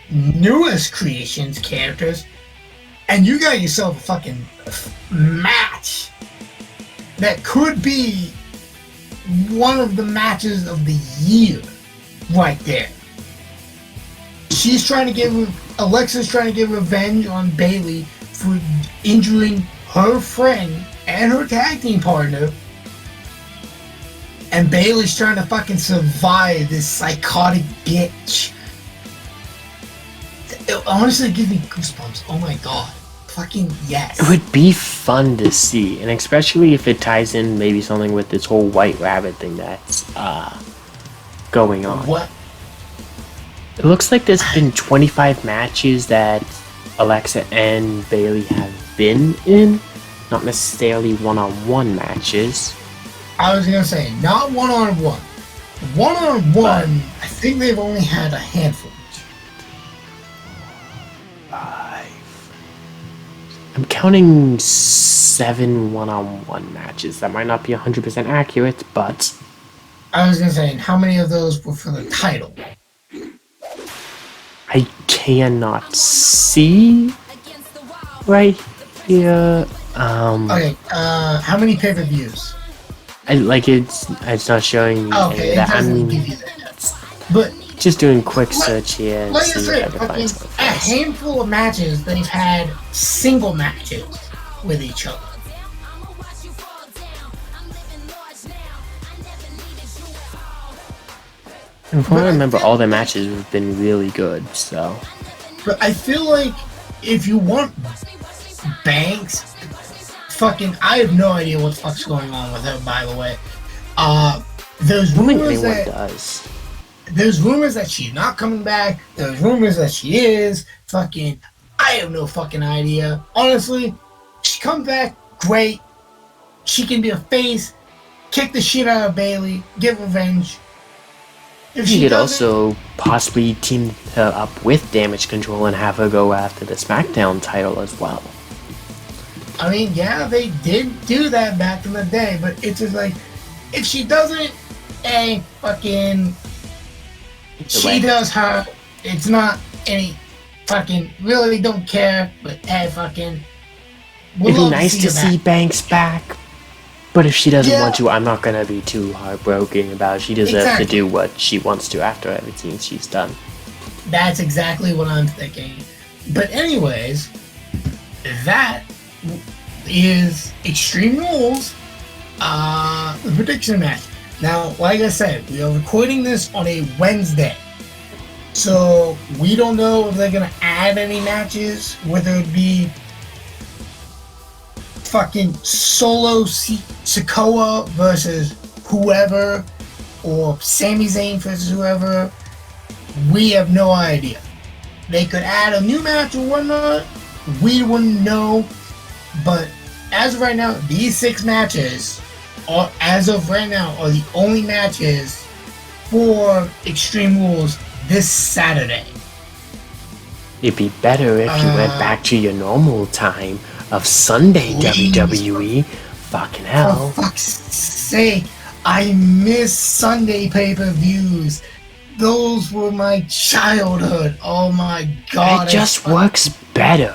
Speaker 2: newest creations characters, and you got yourself a fucking match that could be one of the matches of the year right there. Alexa's trying to get revenge on Bailey for injuring her friend and her tag team partner, and Bailey's trying to fucking survive this psychotic bitch. It honestly gives me goosebumps. Oh my god. Fucking yes.
Speaker 1: It would be fun to see, and especially if it ties in maybe something with this whole White Rabbit thing that's going on.
Speaker 2: What?
Speaker 1: It looks like there's been 25 matches that Alexa and Bailey have been in, not necessarily one-on-one matches.
Speaker 2: I was gonna say, not one-on-one. One-on-one, I think they've only had a handful.
Speaker 1: 5. I'm counting 7 one-on-one matches. That might not be 100% accurate, but...
Speaker 2: I was gonna say, and how many of those were for the title?
Speaker 1: I cannot see right here.
Speaker 2: Okay, how many pay-per-views?
Speaker 1: It's not showing
Speaker 2: Okay, it
Speaker 1: that.
Speaker 2: doesn't give you that. But
Speaker 1: just doing quick search here and
Speaker 2: like I
Speaker 1: see
Speaker 2: said,
Speaker 1: if I can find something.
Speaker 2: a handful of matches they've had single matches with each other.
Speaker 1: And from what I remember, all their matches have been really good, so...
Speaker 2: But I feel like if you want Banks, fucking, I have no idea what the fuck's going on with her, by the way. There's rumors There's rumors that she's not coming back. There's rumors that she is. Fucking, I have no fucking idea. Honestly, she comes back, great. She can be a face, kick the shit out of Bailey, get revenge. If
Speaker 1: you could also possibly team her up with Damage Control and have her go after the SmackDown title as well.
Speaker 2: I mean, yeah, they did do that back in the day, but it's just like, if she doesn't, fucking, she does her. It's not any fucking, really don't care, but fucking,
Speaker 1: it'd be nice to see Banks back. But if she doesn't want to, I'm not gonna be too heartbroken about it. She deserves to do what she wants to after everything she's done.
Speaker 2: That's exactly what I'm thinking. But anyways, that is Extreme Rules, the prediction match. Now, like I said, we are recording this on a Wednesday. So we don't know if they're gonna add any matches, whether it be fucking Solo Sikoa versus whoever, or Sami Zayn versus whoever. We have no idea. They could add a new match or whatnot. We wouldn't know. But as of right now, these 6 matches are, as of right now, are the only matches for Extreme Rules this Saturday.
Speaker 1: It'd be better if you went back to your normal time of Sunday WWE. Fucking hell.
Speaker 2: For fuck's sake, I miss Sunday pay-per-views. Those were my childhood. Oh my god.
Speaker 1: It just works better.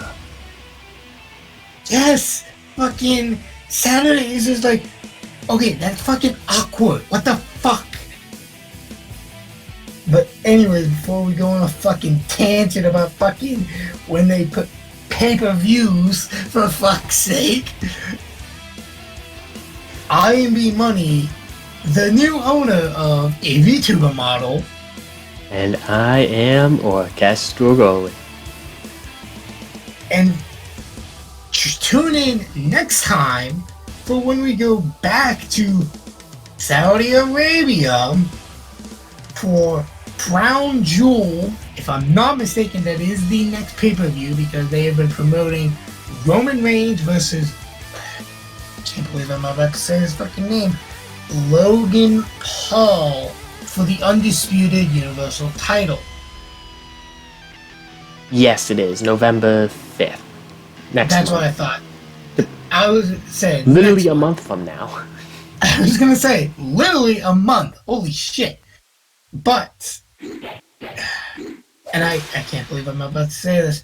Speaker 2: Yes, fucking Saturday is just like, okay, that's fucking awkward. What the fuck? But anyways, before we go on a fucking tangent about fucking when they put pay-per-views, for fuck's sake, IMB Money, the new owner of a VTuber model,
Speaker 1: and I am Orchestral Goalie.
Speaker 2: And tune in next time for when we go back to Saudi Arabia for Crown Jewel, if I'm not mistaken, that is the next pay-per-view because they have been promoting Roman Reigns versus, I can't believe I'm about to say his fucking name, Logan Paul for the undisputed Universal title.
Speaker 1: Yes, it is. November 5th.
Speaker 2: That's what I thought. I was saying
Speaker 1: literally a month from now.
Speaker 2: I was gonna say literally a month. Holy shit! But, and I can't believe I'm about to say this.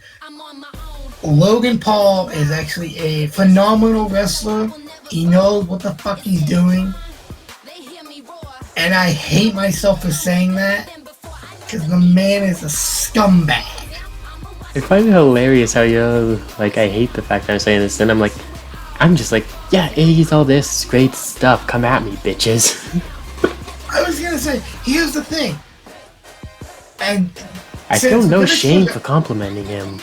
Speaker 2: Logan Paul is actually a phenomenal wrestler. He knows what the fuck he's doing, and I hate myself for saying that because the man is a scumbag.
Speaker 1: I find it hilarious how you're like, I hate the fact that I'm saying this, and I'm just like, yeah, he's all this great stuff, come at me, bitches.
Speaker 2: I was gonna say, here's the thing, and
Speaker 1: I feel no shame for complimenting him.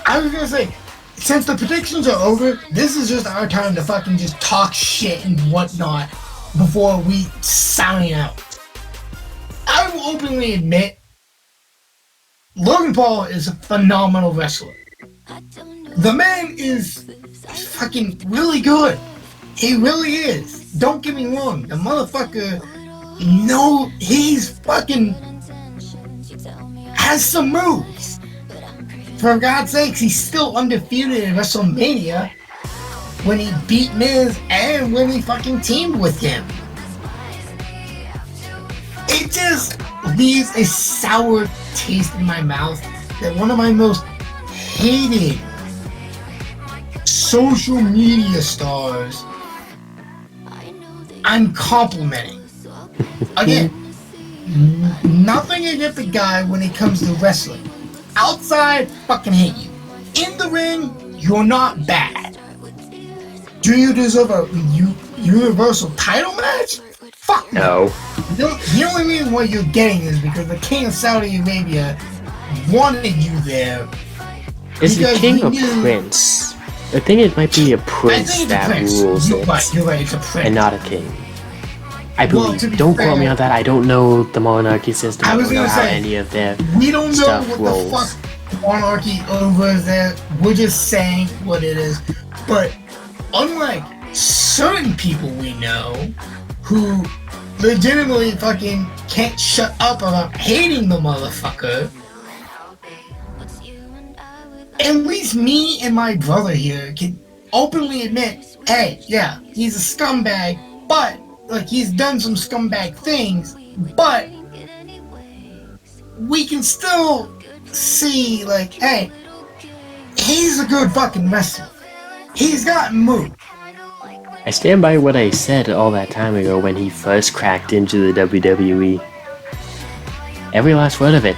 Speaker 2: I was gonna say, since the predictions are over, this is just our time to fucking just talk shit and whatnot before we sign out. I will openly admit, Logan Paul is a phenomenal wrestler. The man is fucking really good. He really is. Don't get me wrong. The motherfucker, no, he's fucking has some moves. For God's sakes, he's still undefeated in WrestleMania when he beat Miz and when he fucking teamed with him. It just leaves a sour taste in my mouth that one of my most hated social media stars I'm complimenting. Again, nothing against the guy when it comes to wrestling. Outside, fucking hate you. In the ring, you're not bad. Do you deserve a Universal title match? Fuck no. The only reason why you're getting is because the King of Saudi Arabia wanted you there.
Speaker 1: Is it King or Prince? I think it might be a prince that rules it.
Speaker 2: You're right, it's a prince.
Speaker 1: And not a king. I believe. Well, don't quote me on that. I don't know the monarchy system. I don't know how any of their
Speaker 2: we don't know
Speaker 1: stuff
Speaker 2: what
Speaker 1: rolls.
Speaker 2: the fuck monarchy over there. We're just saying what it is. But unlike certain people we know who legitimately fucking can't shut up about hating the motherfucker, at least me and my brother here can openly admit, hey, yeah, he's a scumbag, but like he's done some scumbag things, but we can still see like, hey, he's a good fucking wrestler. He's got moves.
Speaker 1: I stand by what I said all that time ago when he first cracked into the WWE. Every last word of it.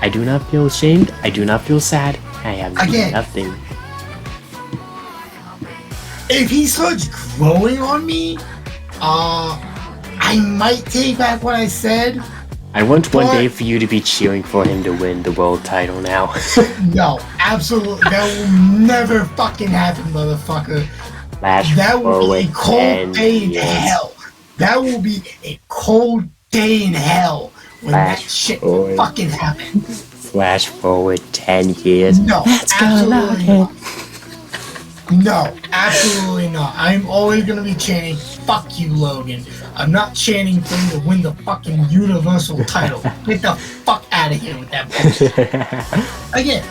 Speaker 1: I do not feel ashamed. I do not feel sad. I have nothing.
Speaker 2: If he starts growing on me, I might take back what I said.
Speaker 1: I want one day for you to be cheering for him to win the world title now.
Speaker 2: No, absolutely. That will never fucking happen, motherfucker. That will be a cold day in hell. That will be a cold day in hell when that shit fucking happens.
Speaker 1: Flash forward 10 years.
Speaker 2: No, absolutely not. No, absolutely not. I'm always gonna be chanting, fuck you, Logan. I'm not chanting for you to win the fucking Universal title. Get the fuck out of here with that bullshit. Again,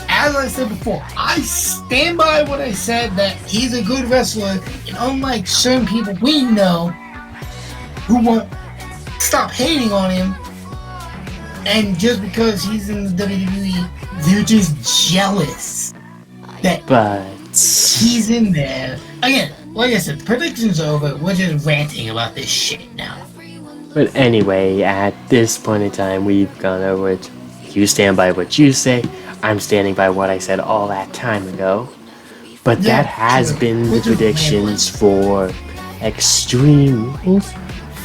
Speaker 2: as I said before, I stand by what I said that he's a good wrestler, and unlike certain people we know who won't stop hating on him, and just because he's in the WWE, they're just jealous that he's in there. Again, like I said, predictions over. We're just ranting about this shit now.
Speaker 1: But anyway, at this point in time, we've gone over it. You stand by what you say. I'm standing by what I said all that time ago. But that has been the predictions for Extreme Rules.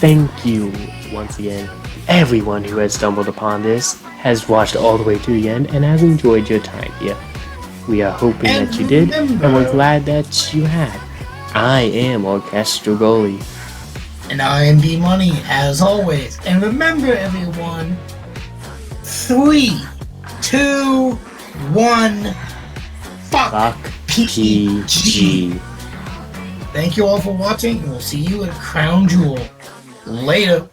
Speaker 1: Thank you once again. Everyone who has stumbled upon this has watched all the way to the end and has enjoyed your time here. We are hoping that you did, and we're glad that you had. I am Orchestra Goalie.
Speaker 2: And I am B Money, as always. And remember, everyone, 3, 2, 1, fuck PG. Thank you all for watching, and we'll see you at Crown Jewel. Later.